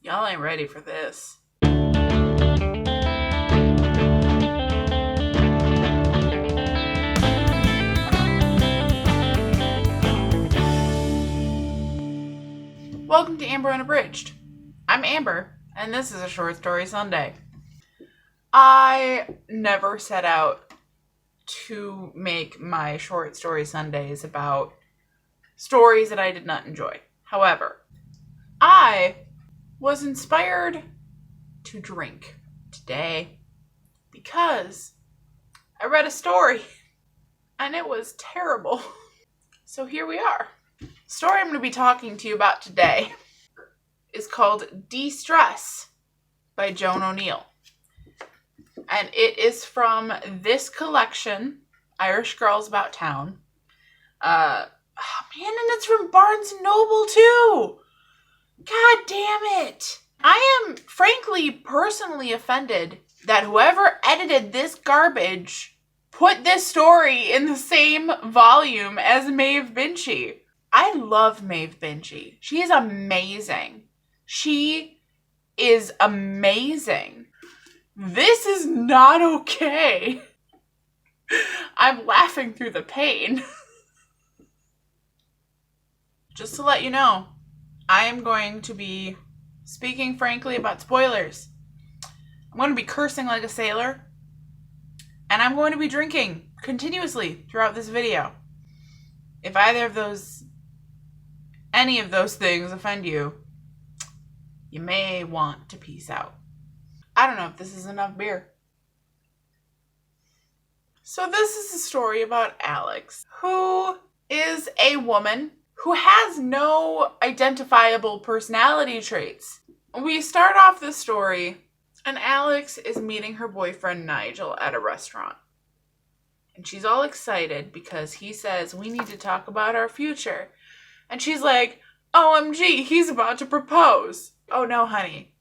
Y'all ain't ready for this. Welcome to Amber Unabridged. I'm Amber, and this is a Short Story Sunday. I never set out to make my Short Story Sundays about stories that I did not enjoy. However, I was inspired to drink today because I read a story and it was terrible. So here we are. The story I'm going to be talking to you about today is called De-Stress by Joan O'Neill. And it is from this collection, Irish Girls About Town. And it's from Barnes & Noble too. God damn it. I am frankly personally offended that whoever edited this garbage put this story in the same volume as Maeve Binchy. I love Maeve Binchy. She is amazing. She is amazing. This is not okay. I'm laughing through the pain. Just to let you know, I am going to be speaking frankly about spoilers. I'm going to be cursing like a sailor. And I'm going to be drinking continuously throughout this video. If any of those things offend you, you may want to peace out. I don't know if this is enough beer. So this is a story about Alex, who is a woman who has no identifiable personality traits. We start off the story, and Alex is meeting her boyfriend Nigel at a restaurant. And she's all excited because he says, we need to talk about our future. And she's like, OMG, he's about to propose. Oh no, honey.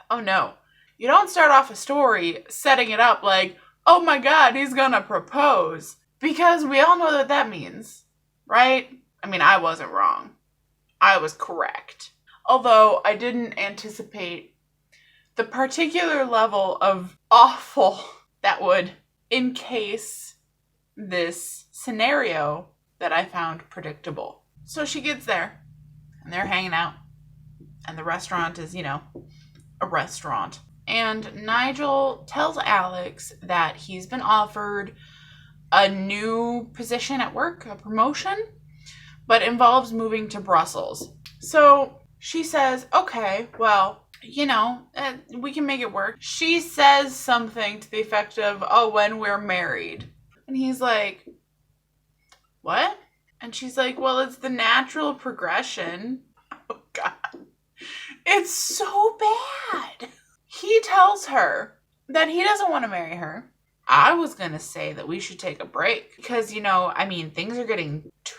Oh no. You don't start off a story setting it up like, oh my God, he's gonna propose. Because we all know what that means, right? I mean, I wasn't wrong. I was correct. Although I didn't anticipate the particular level of awful that would encase this scenario that I found predictable. So she gets there, and they're hanging out, and the restaurant is, a restaurant. And Nigel tells Alex that he's been offered a new position at work, a promotion, but involves moving to Brussels. So she says, okay, well, we can make it work. She says something to the effect of, oh, when we're married. And he's like, what? And she's like, well, it's the natural progression. Oh, God. It's so bad. He tells her that he doesn't want to marry her. I was going to say that we should take a break because, things are getting too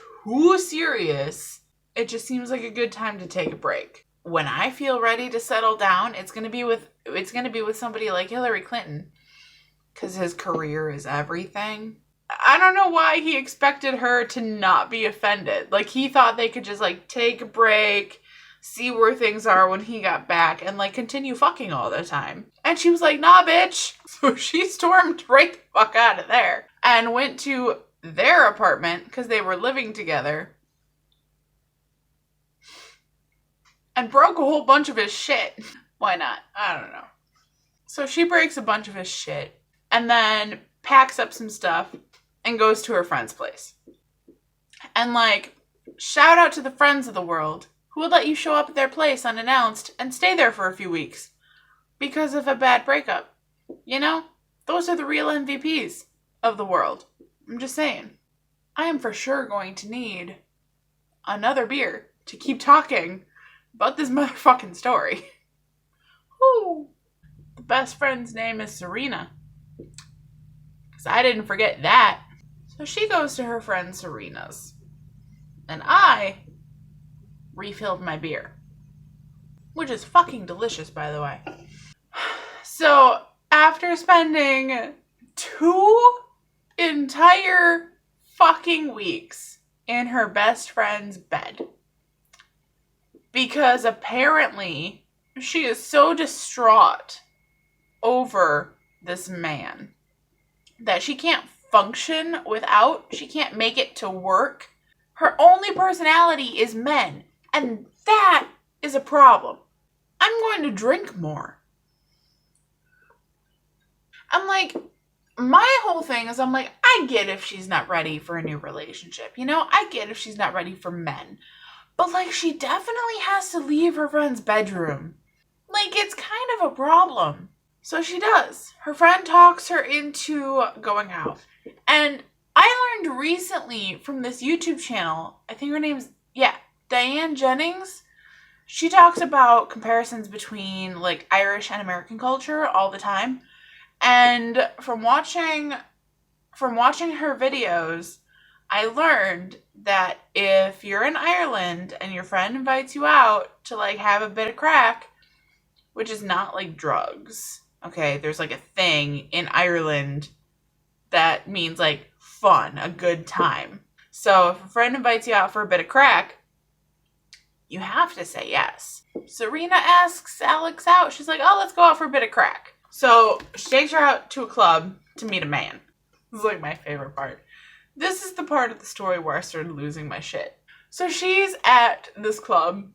serious. It just seems like a good time to take a break. When I feel ready to settle down, it's going to be with somebody like Hillary Clinton because his career is everything. I don't know why he expected her to not be offended. Like, he thought they could just, take a break, see where things are when he got back, and, continue fucking all the time. And she was like, nah, bitch. So she stormed right the fuck out of there and went to their apartment because they were living together and broke a whole bunch of his shit. Why not? I don't know. So she breaks a bunch of his shit and then packs up some stuff and goes to her friend's place. And shout out to the friends of the world who would let you show up at their place unannounced and stay there for a few weeks because of a bad breakup. Those are the real MVPs of the world. I'm just saying. I am for sure going to need another beer to keep talking about this motherfucking story. Woo! The best friend's name is Serena. Because I didn't forget that. So she goes to her friend Serena's. And I refilled my beer. Which is fucking delicious, by the way. So, after spending 2 entire fucking weeks in her best friend's bed, because apparently She is so distraught over this man that she can't function without. She can't make it to work. Her only personality is men. And that is a problem. I'm going to drink more. I'm like, my whole thing is I'm like, I get if she's not ready for a new relationship. You know, I get if she's not ready for men. But like, she definitely has to leave her friend's bedroom. Like, it's kind of a problem. So she does. Her friend talks her into going out. And I learned recently from this YouTube channel, I think her name's, Diane Jennings. She talks about comparisons between like Irish and American culture all the time. And from watching her videos, I learned that if you're in Ireland and your friend invites you out to like have a bit of crack, which is not like drugs, okay, there's like a thing in Ireland that means like fun, a good time. So if a friend invites you out for a bit of crack, you have to say yes. Serena asks Alex out. She's like, oh, let's go out for a bit of crack. So she takes her out to a club to meet a man. This is like my favorite part. This is the part of the story where I started losing my shit. So she's at this club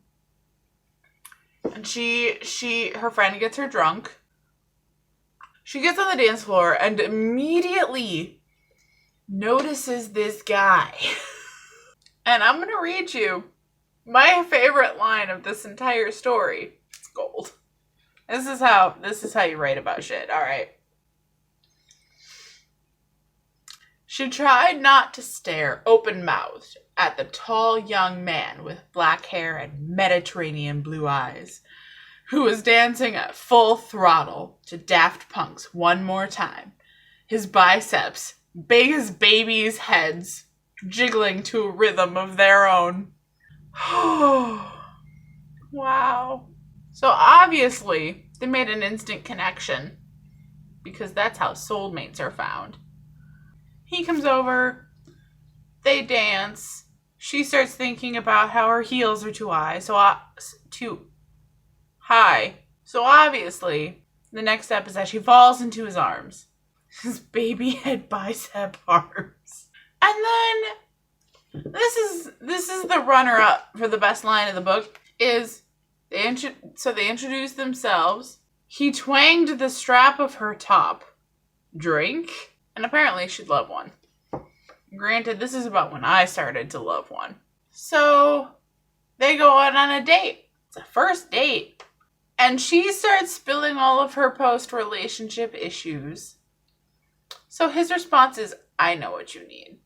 and her friend gets her drunk. She gets on the dance floor and immediately notices this guy. And I'm going to read you my favorite line of this entire story. It's gold. This is how you write about shit. All right. She tried not to stare open-mouthed at the tall young man with black hair and Mediterranean blue eyes, who was dancing at full throttle to Daft Punk's One More Time, his biceps big as babies' heads, jiggling to a rhythm of their own. Wow. So obviously, they made an instant connection, because that's how soulmates are found. He comes over, they dance, she starts thinking about how her heels are too high, So obviously, the next step is that she falls into his arms. His baby head bicep arms. And then, this is the runner-up for the best line of the book, is, they introduce themselves. He twanged the strap of her top. Drink. And apparently she'd love one. Granted, this is about when I started to love one. So, they go out on a date. It's a first date. And she starts spilling all of her post-relationship issues. So his response is, I know what you need.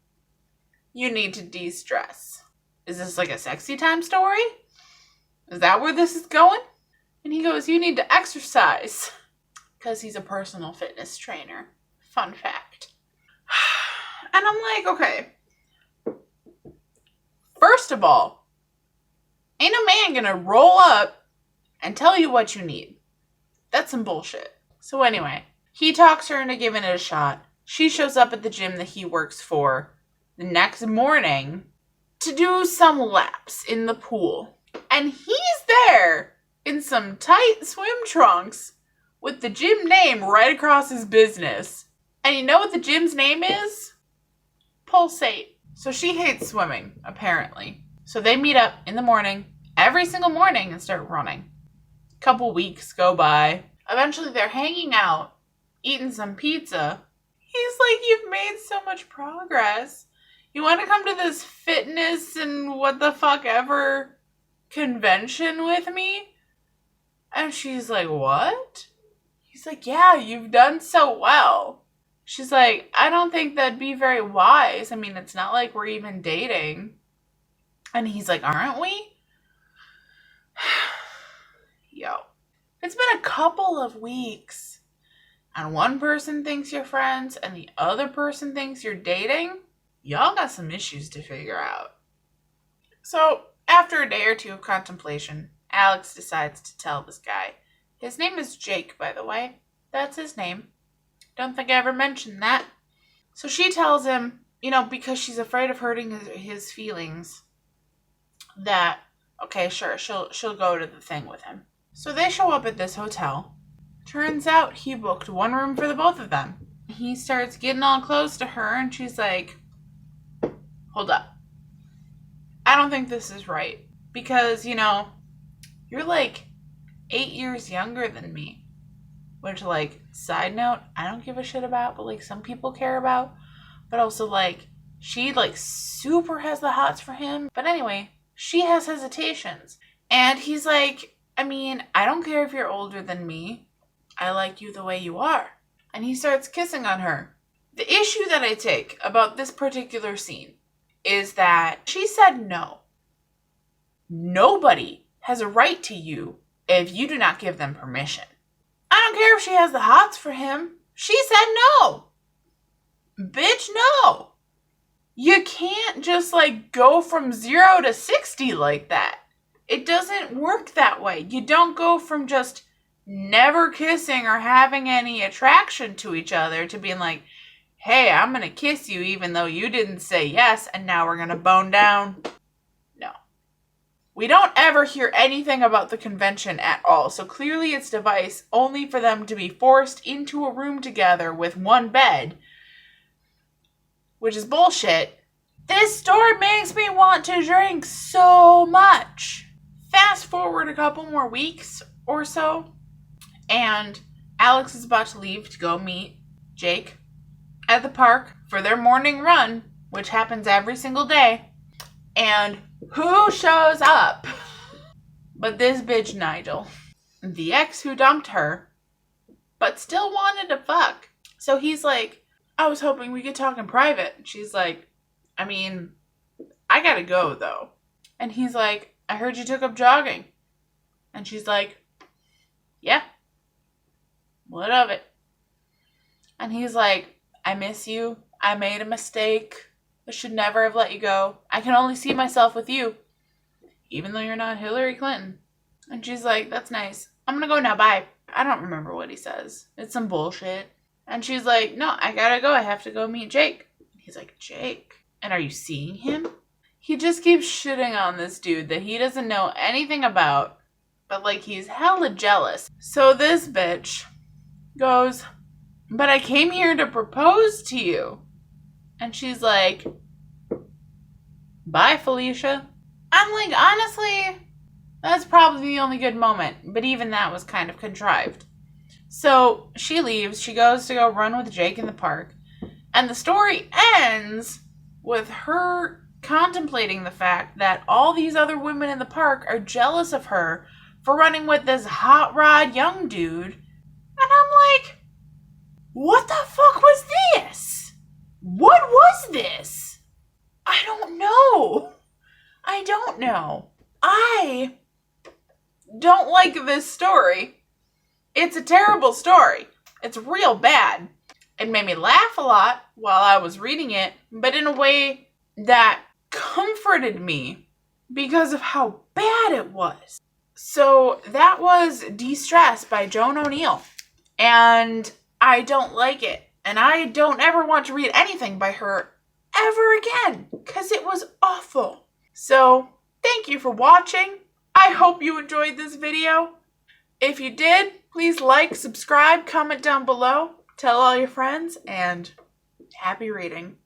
You need to de-stress. Is this like a sexy time story? Is that where this is going? And he goes, you need to exercise. Because he's a personal fitness trainer. Fun fact. And I'm like, okay. First of all, ain't a man gonna roll up and tell you what you need. That's some bullshit. So anyway, he talks her into giving it a shot. She shows up at the gym that he works for the next morning to do some laps in the pool. And he's there in some tight swim trunks with the gym name right across his business. And you know what the gym's name is? Pulsate. So she hates swimming, apparently. So they meet up in the morning, every single morning, and start running. A couple weeks go by. Eventually they're hanging out, eating some pizza. He's like, you've made so much progress. You want to come to this fitness and what the fuck ever convention with me? And she's like, what? He's like, yeah, you've done so well. She's like, I don't think that'd be very wise. I mean, it's not like we're even dating. And he's like, aren't we? Yo. It's been a couple of weeks. And one person thinks you're friends and the other person thinks you're dating. Y'all got some issues to figure out. So, after a day or two of contemplation, Alex decides to tell this guy. His name is Jake, by the way. That's his name. Don't think I ever mentioned that. So she tells him, because she's afraid of hurting his feelings, that, okay, sure, she'll go to the thing with him. So they show up at this hotel. Turns out he booked one room for the both of them. He starts getting all close to her and she's like, hold up. I don't think this is right. Because, you know, you're like 8 years younger than me. Which, like, side note, I don't give a shit about, but, like, some people care about. But also, like, she, like, super has the hots for him. But anyway, she has hesitations. And he's like, I mean, I don't care if you're older than me. I like you the way you are. And he starts kissing on her. The issue that I take about this particular scene is that she said no. Nobody has a right to you if you do not give them permission. I don't care if she has the hots for him. She said no. Bitch, no. You can't just, like, go from 0 to 60 like that. It doesn't work that way. You don't go from just never kissing or having any attraction to each other to being like, hey, I'm going to kiss you even though you didn't say yes and now we're going to bone down. No. We don't ever hear anything about the convention at all, so clearly it's devised only for them to be forced into a room together with one bed, which is bullshit. This story makes me want to drink so much. Fast forward a couple more weeks or so, and Alex is about to leave to go meet Jake at the park for their morning run, which happens every single day. And who shows up but this bitch Nigel, the ex who dumped her, but still wanted to fuck. So he's like, I was hoping we could talk in private. She's like, I mean, I gotta go though. And he's like, I heard you took up jogging. And she's like, yeah. What of it? And he's like, I miss you. I made a mistake. I should never have let you go. I can only see myself with you. Even though you're not Hillary Clinton. And she's like, that's nice. I'm gonna go now. Bye. I don't remember what he says. It's some bullshit. And she's like, no, I gotta go. I have to go meet Jake. He's like, Jake? And are you seeing him? He just keeps shitting on this dude that he doesn't know anything about. But, like, he's hella jealous. So this bitch goes, but I came here to propose to you. And she's like, bye, Felicia. I'm like, honestly, that's probably the only good moment. But even that was kind of contrived. So she leaves. She goes to go run with Jake in the park. And the story ends with her contemplating the fact that all these other women in the park are jealous of her for running with this hot rod young dude. And I'm like, what the fuck was this? What was this? I don't know. I don't like this story. It's a terrible story. It's real bad. It made me laugh a lot while I was reading it, but in a way that comforted me because of how bad it was. So that was De-Stress by Joan O'Neill. And I don't like it. And I don't ever want to read anything by her ever again, because it was awful. So thank you for watching. I hope you enjoyed this video. If you did, please like, subscribe, comment down below, tell all your friends, and happy reading.